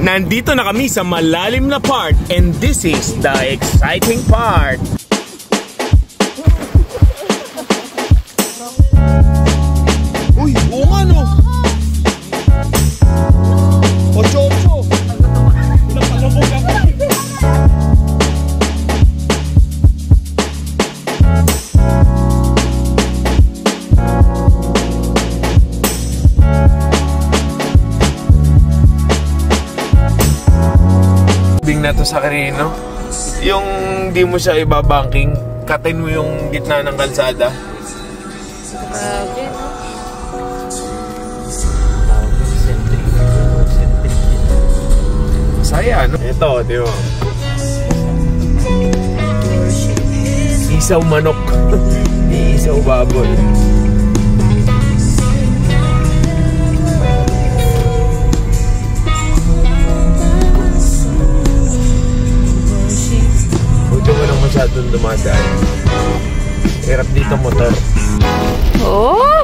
Nandito na kami sa malalim na part and this is the exciting part. Uy, oo nga no. Ocho. Napalabog ako. Na to sa Carino, yung di mo siya ibabanking, katin mo yung gitna ng kalsada. Grabe, no? Masaya, no? Ito, di ba? Isaw manok. Isaw baboy. Masyadong dumadaan. Hirap dito motor. Oh!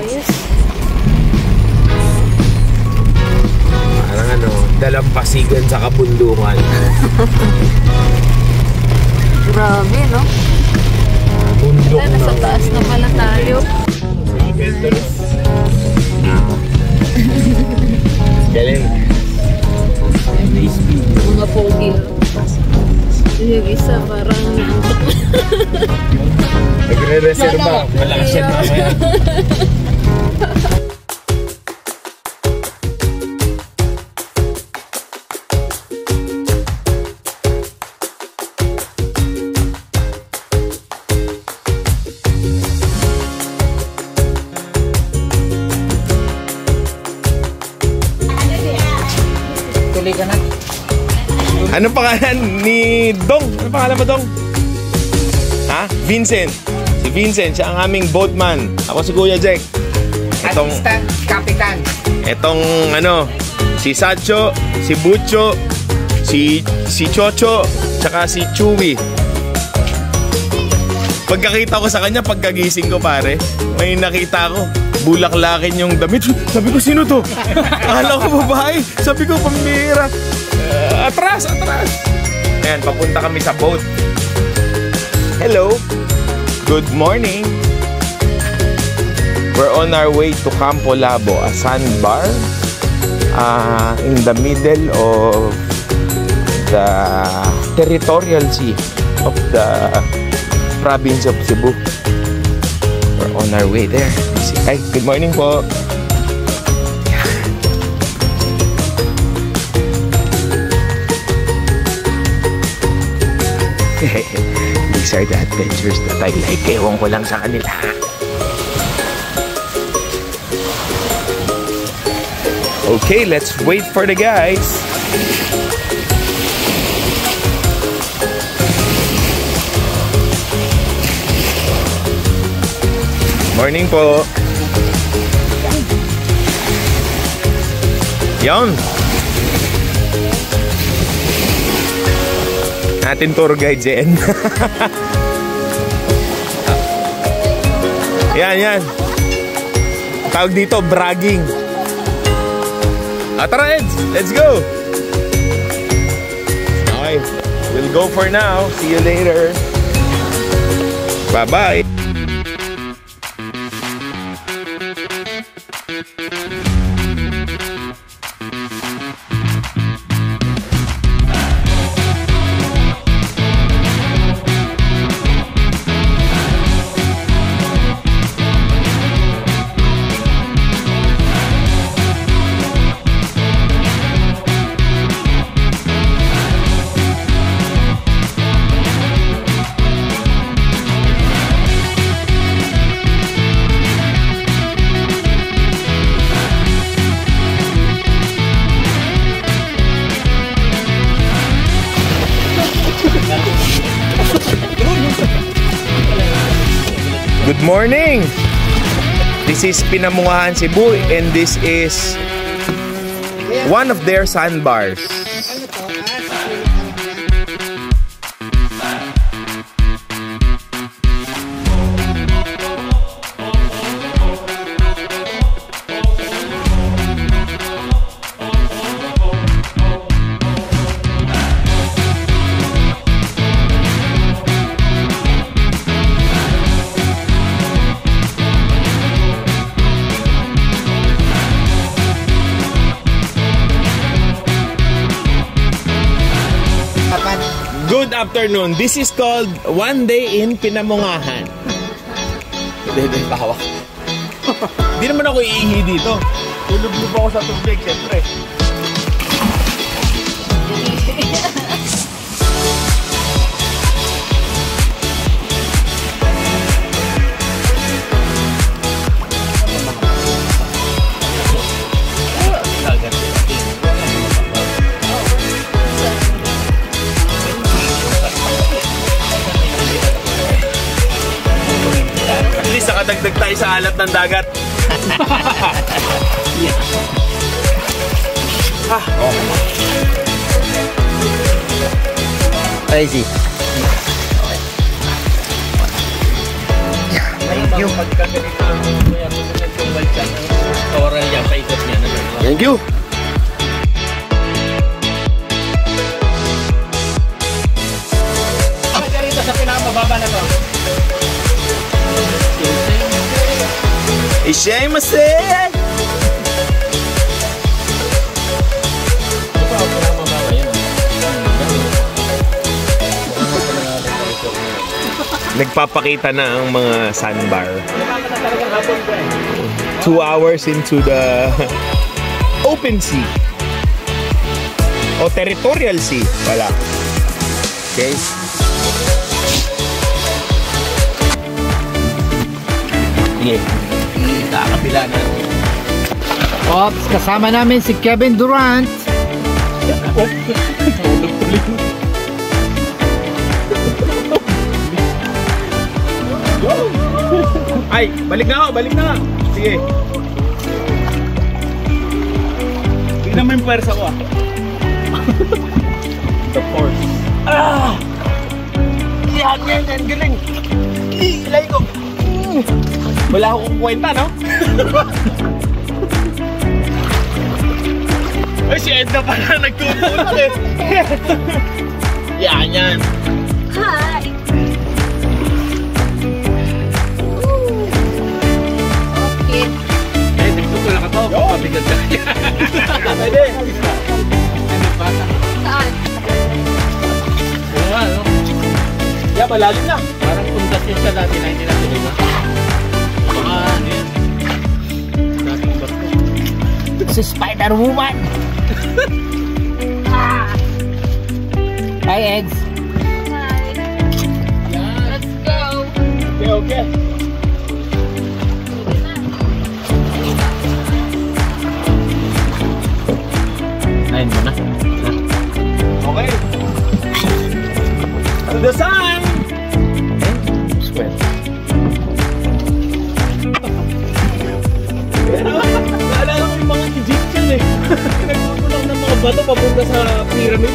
Ayos. Parang ano, dalampasigan sa kabundukan. Grabe, no? Bundok na. Nasa taas na pala tayo. Galing. Mga pogi. Yung isa parang naantok. Nagre-reserva. Malakas yan mamaya. Tuloy ka na. Ano pangalan ni Dong? Ano pangalan mo, Dong? Ha? Vincent. Si Vincent, siya ang aming boatman. Ako si Kuya Jack. Assistant, Kapitan. Etong ano, si Sacho, si Bucho, si Chocho, tsaka si Chewy. Pagkakita ko sa kanya, pagkagising ko pare, may nakita ko, bulaklakin yung damit. Sabi ko, sino to? Akala ko babae. Sabi ko, pambira. Atras! Ayan, papunta kami sa boat. Hello! Good morning! We're on our way to Campo Labo, a sandbar in the middle of the territorial sea of the province of Cebu. We're on our way there. Hi, good morning po! These are the adventures that I like. Ewan ko lang sa kanila. Okay, let's wait for the guys. Morning po. Yon. Ating tour guide Jen. Yan. Tawag dito, bragging. Tara, Eds, let's go. Okay, we'll go for now. See you later. Bye-bye. Good morning! This is Pinamungahan Cebu and this is one of their sandbars. Good afternoon. This is called One Day in Pinamungahan. Hindi, pahawak. Hindi naman ako iihi dito. Tulog-lub ako sa tubig, syempre. Nakadagdag tayo sa alat ng dagat. I see. Thank you. Thank you. Dito sa pinakamababa na to. Ishaimase! Nagpapakita na ang mga sandbar. 2 hours into the open sea. O territorial sea pala. Okay. Sige. Kakabila na. Ops, kasama namin si Kevin Durant. Ay, balik na nga. Sige. Tingnan mo yung pwersa ko The force. Yan, galing. Ilay ko. Wala akong kwenta, no? Ay, si Edna pala nagtutulak eh. Yan. Hi! Okay. Eh, nagtutulak ako. Papabigat ka. Pwede. Saan? Ano? Yeah, malalim na. Parang puntas yun siya dati na hindi na tuloy na. Ano yan? Dating barko. Si Spider-Woman! Hi, Eggs! Hi. Let's go. Okay. Nain mo na. Okay. To the sun! Square. Naalala ko yung mga Egyptian eh. Nagtutulak ng mga bato papunta sa pyramid.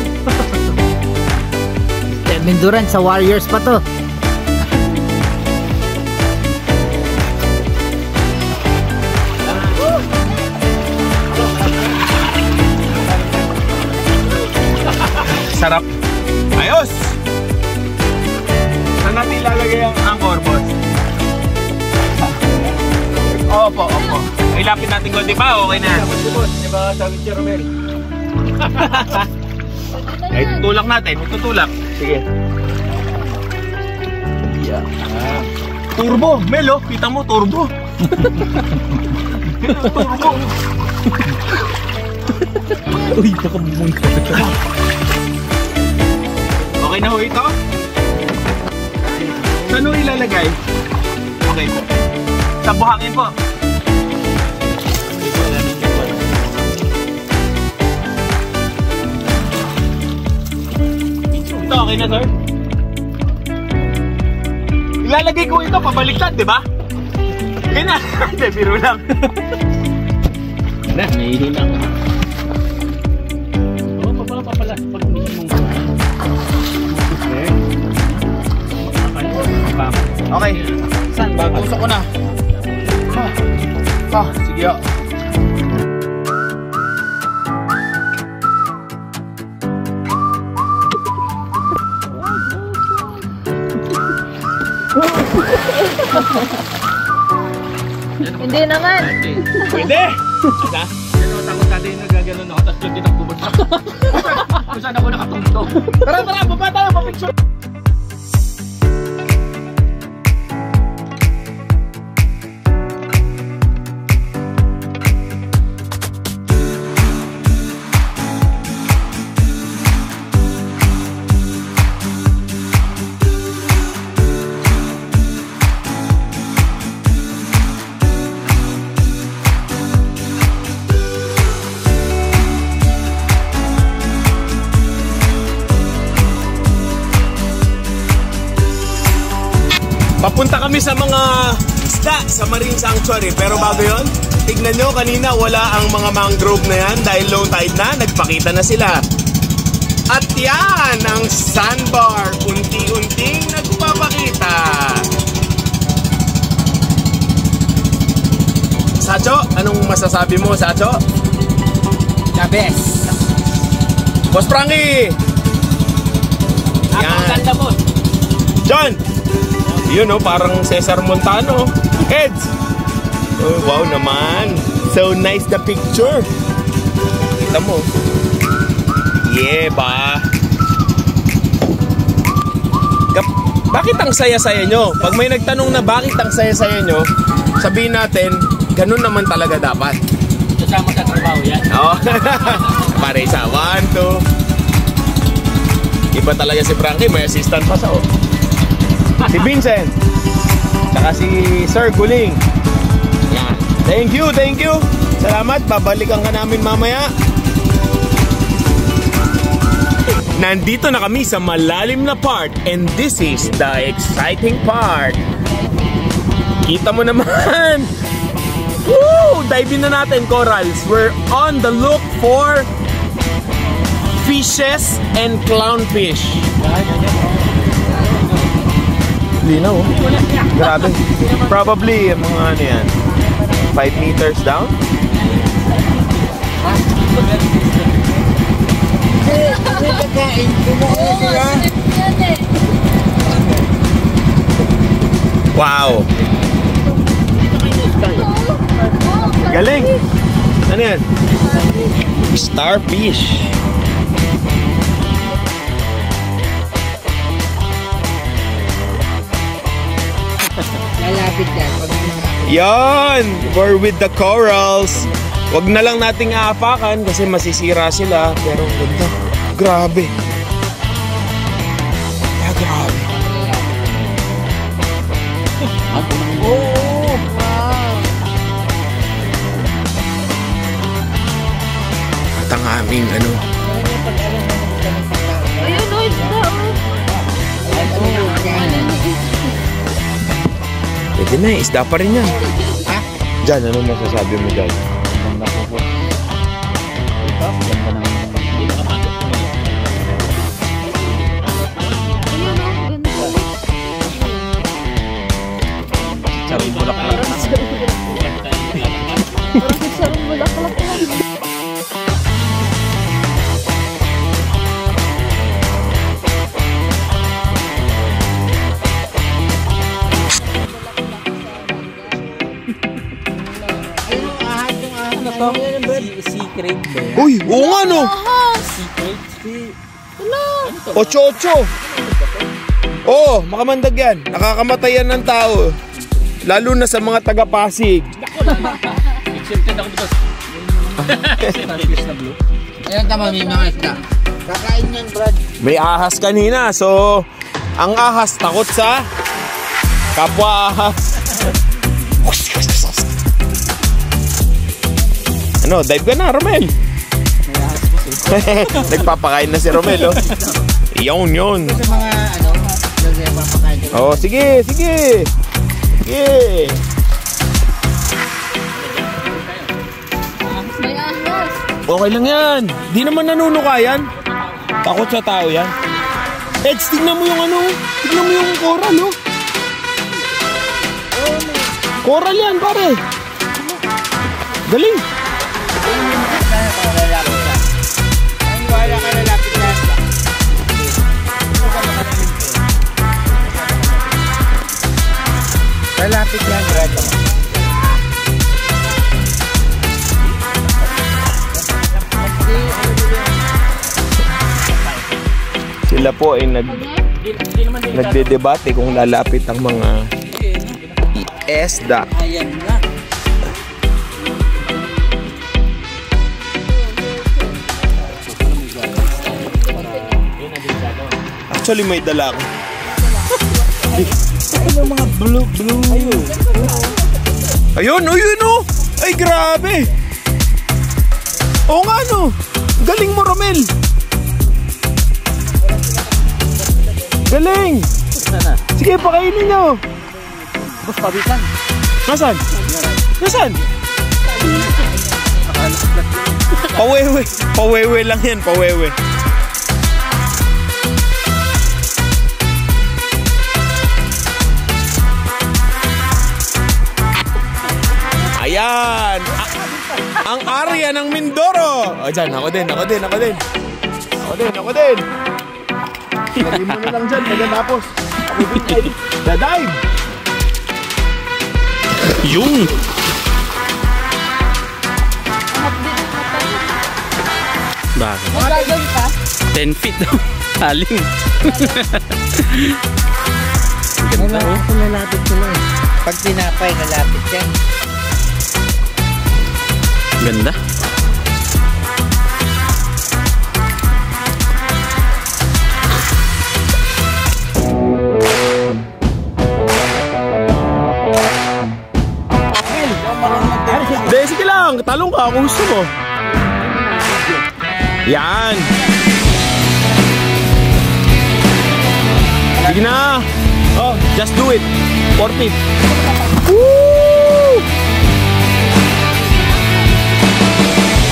Kevin Durant sa Warriors pa to. Sarap. Ayos! Saan natin ilalagay ang anchor, boss? Opo. Ilapit natin ko, di ba? Okay na. Boss, di ba sabi si Romel? Ay, tutulak natin. Tutulak. Sige. Yeah. Turbo. Melo, kita mo, turbo. Turbo. Uy, baka bumunta. Okay na ho ito? Saan ho ilalagay? Okay po. Sa buhangin po. Ito okay na, sir? Ilalagay ko ito pabaliktad, di ba? Hindi na. Hindi, biro lang. Na, nahihina ako. Oo, mababa pala. Pag minimum. Okay. Saan? Bagusok ko na. Sige o. Hindi naman. Pwede! Ano, takot natin yung nagaganon ako, tapos yung tinakbubot ako. Kung saan ako nakatungtong. Tara, baba tayo, Papunta kami sa mga isda sa Marine Sanctuary. Pero bago yun, tignan nyo, kanina wala ang mga mangrove na yan dahil low tide na, nagpakita na sila. At yan ang sandbar, unti-unting nagpapakita. Sacho, anong masasabi mo, Sacho? The best. Boss Frankie! Ang ganda mo. John! Yun o, parang Cesar Montano. Heads! Oh, wow naman. So nice the picture. Kita mo. Yeah ba? Bakit ang saya-saya nyo? Pag may nagtanong na bakit ang saya-saya nyo, sabihin natin, ganun naman talaga dapat. Kasama sa trabaho yan. Oo. Pare isa, 1, 2. Iba talaga si Frankie, may assistant pa sa si Vincent. Saka si Sir Guling. Yan. Thank you, thank you. Salamat, babalikan ka namin mamaya. Nandito na kami sa malalim na part and this is the exciting part. Kita mo naman. Woo! Dive in na natin, corals. We're on the look for fishes and clownfish. Linaw. Grabe. Probably mga ano yan, 5 meters down. Wow. Galing. Ano yan? Starfish. Lalapit yan. Yan! We're with the corals. Wag na lang nating aapakan kasi masisira sila. Pero ganda. Grabe. Ah, grabe. Oh, wow. At ang aming ano. Ayun, no, isda, Pwede na, isda pa rin yan. Ha? Jan, ano masasabi mo dyan? Ganda po po. Ito, ganda naman. Hindi nakapagod po. Ayun, no, ganda. Sarong bulaklak. Parang sarong bulaklak lang. Secret ba yan? Uy, oo nga no! Secret? Ocho-ocho! Oo, makamandag yan. Nakakamatay yan ng tao. Lalo na sa mga taga-Pasig. Accepted ako dito. Starfish na blue. Ayan tama, may mga isda. Kakain yan, Brad. May ahas kanina, so ang ahas takot sa kapwa ahas. Ano, dive ka na, Romel. May ahas po. Nagpapakain na si Romel, oh. Yun. Sa mga, ano, papakain ko. Oh, sige. Sige. May ahas. Okay lang yan. Di naman nanunuka yan. Takot sa tao yan. Eds, tignan mo yung ano. Tignan mo yung coral, oh. Coral yan, pare. Galing. Wala ka lalapit na. Lalapit yan, Brad. Sila po ay nagdedebate kung lalapit ang mga isda. Ayan na. Actually, may dala ako. Ano mga blue? Ayun, ayun oh! Ay, grabe! Oo nga no! Galing mo, Romel! Galing! Sana. Sige, pakainin nyo! Boss, pabitan. Nasaan? Nasaan? Pawewe. Pawewe lang yan, pawewe. Ayan! Ang area ng Mindoro! O dyan, ako din. Lagay mo na lang dyan, pagkatapos. Ako din, dadive! Yung! Bakit? Magagawin ka? 10 feet daw. Haling. Ganda oh. Lalapit sila eh. Pag tinapay, lalapit yan. Ganda. Hindi, sige lang. Talong ka kung gusto mo. Yan. Sige na. Oh, just do it. 4 feet. Woo!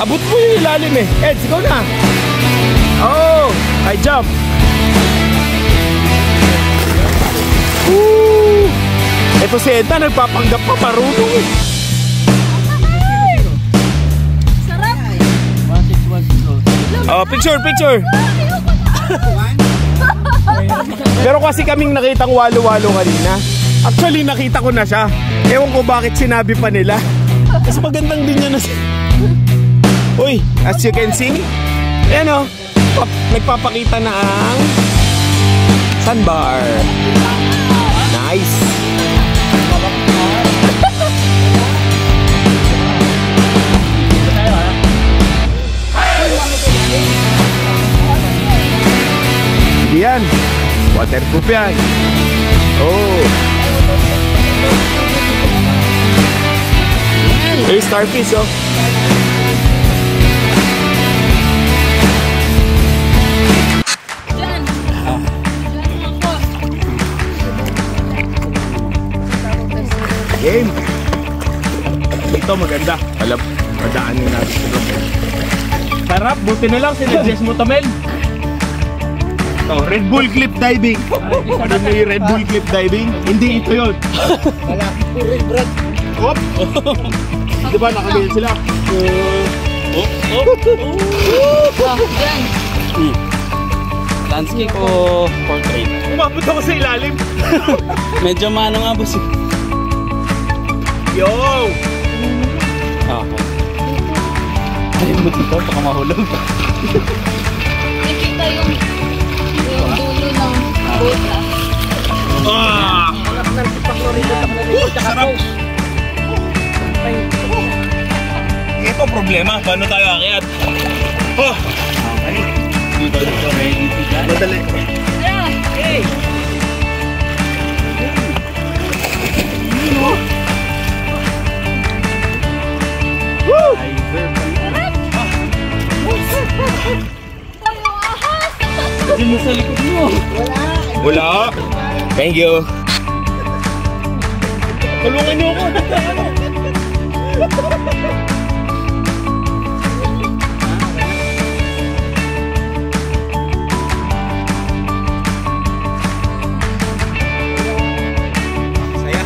Abot mo yung ilalim eh. Ed, sigaw na. Oh, I jump. Woo! Ito si Edna, nagpapanggap pa, marunong eh. Sarap! Oh, picture. Pero kasi kaming nakitang walo-walo kanina. Actually, nakita ko na siya. Ewan ko bakit sinabi pa nila. Kasi magandang din niya na siya. Uy, as you can see, ayan o, nagpapakita na ang sandbar. Nice. Yan, waterproof yan. Oh. Hey, starfish oh. Diyan! Diyan ako. Game. Ito maganda. Alam, madaanin natin ito. Sarap, buti na lang sinuggest mo to, Mel. Ito, Red Bull Cliff Diving. Ano na yung Red Bull Cliff Diving? Hindi ito yun. Malapit po rin, Brad. Hop! Di ba nakagaya sila? Diyan! Landscape o portrait? Umabot ako sa ilalim. Medyo mano nga boss. Yo! Okay. Ayun mo dito, baka mahulog. Nakita yung dulo ng buta. Ah! Sarap! Ito problema, paano tayo akyat? Oh! Madali. Ayan! Woo! Tayo ahas! Diyan mo sa likod mo. Wala. Thank you. Tulungan niyo ako. Saya.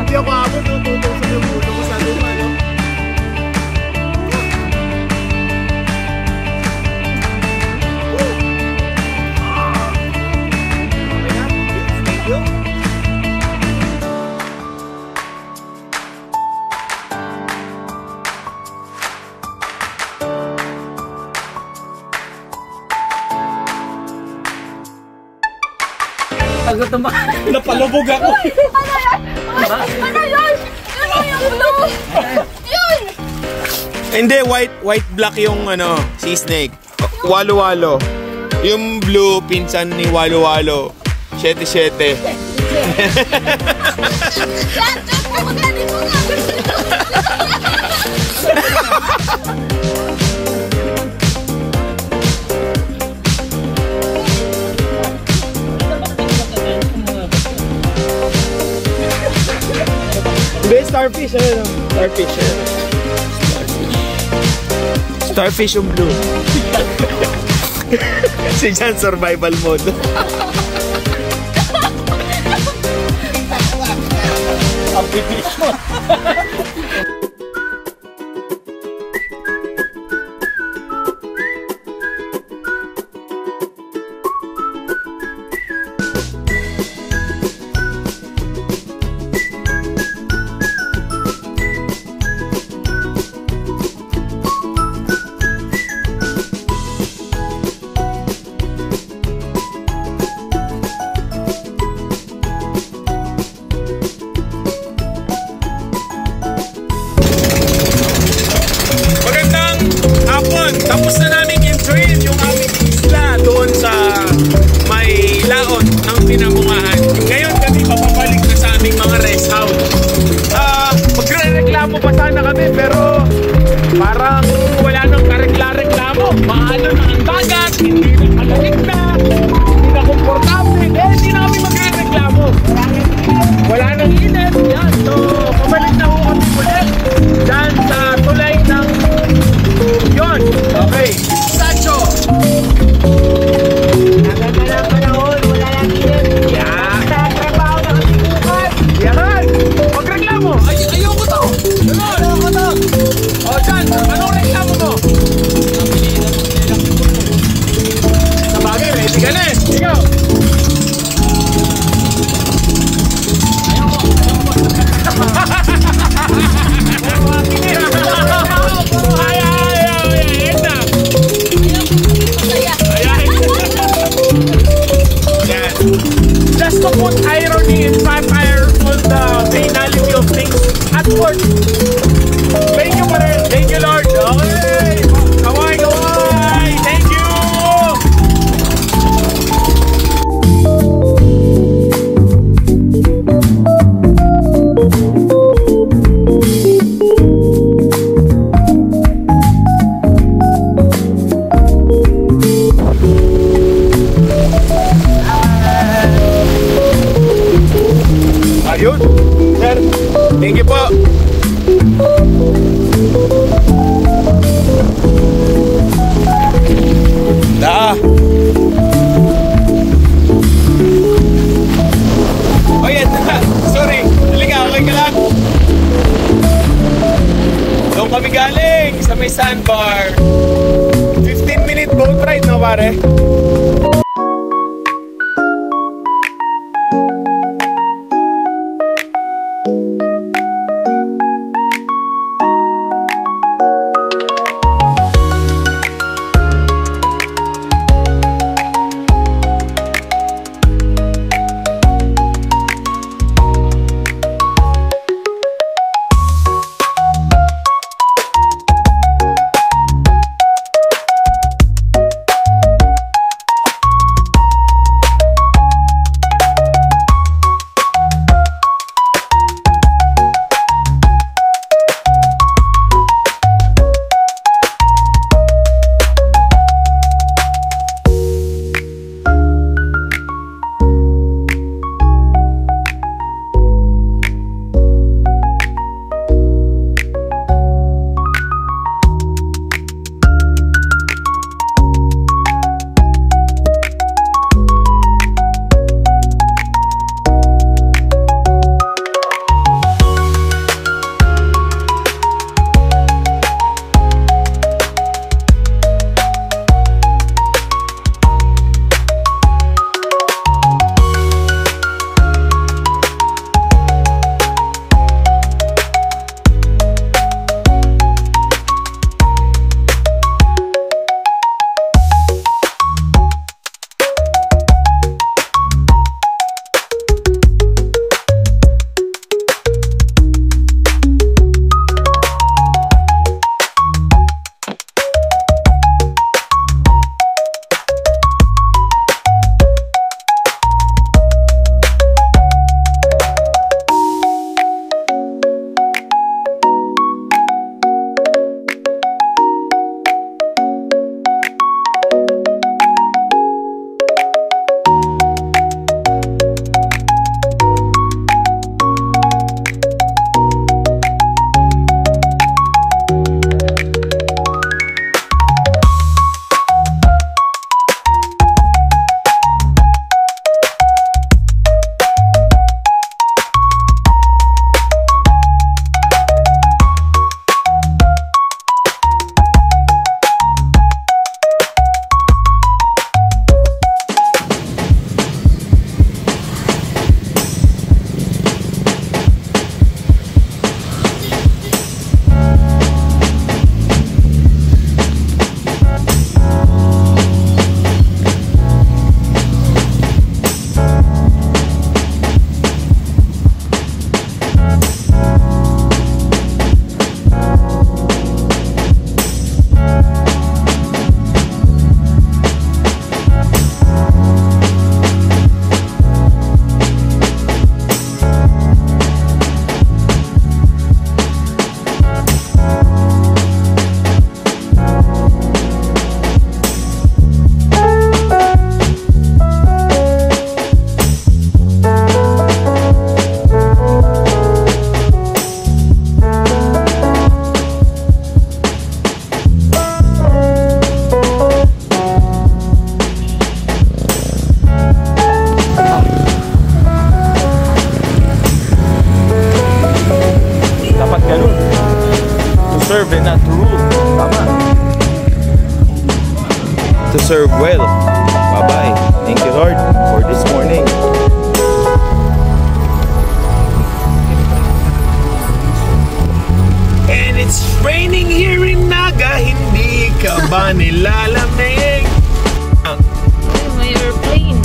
Hindi ako abot, tutulong sa yung ulo ko sa luma, no? Pagod na ba? Napalubog ako. Ano yun? Ano yung blue? Yun! Hindi, white black yung ano, sea snake. Walo-walo. Yung blue, pinsan ni walo-walo. 7-7. Magaling mo nga. Hindi, starfish. Ano? Starfish. Starfish yung blue. Si Jan, survival mode. Ang bibilis mo. Magandang hapon. Tapos na namin enjoyin yung aming isla doon sa may laot ng Pinamungahan. Ngayon kami papabalik na sa aming mga rest house. Magre-reklamo pa sana kami pero parang wala nang karegla-reklamo. Maano na ang dagat, hindi na malamig na, hindi na komportable. Hindi na kami magre-reklamo. Wala nang init. Yan. So, pabalik na ho kami ulit dyan sa tulay ng yun. Okay. Sancho. Tagal na lang panahon, wala lang init. Yan. Trabaho na kami bukas. Yan. Magreklamo. Ayoko to. Ayoko to. O, dyan. Anong reklamo mo? Sa bagay, ready ka na eh. Ikaw. Just to put irony and satire on the banality of things at work. Thank you, brother. Thank you, Lord. Okay. Kawai, kawai. Thank you. Ayun. Sir, thank you po. Oh, yan. Sorry. Halika, okay ka lang. Doon kami galing sa may sandbar. 15-minute boat ride, no, pare? serve well. Bye-bye. Thank you, Lord, for this morning. And it's raining here in Naga, hindi ka ba nilalamig? Ay, may airplane.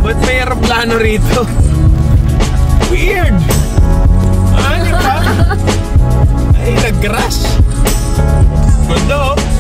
Ba't may aeroplano rito? Weird! Ano ka? Ay, nag-crash. Ganda oh.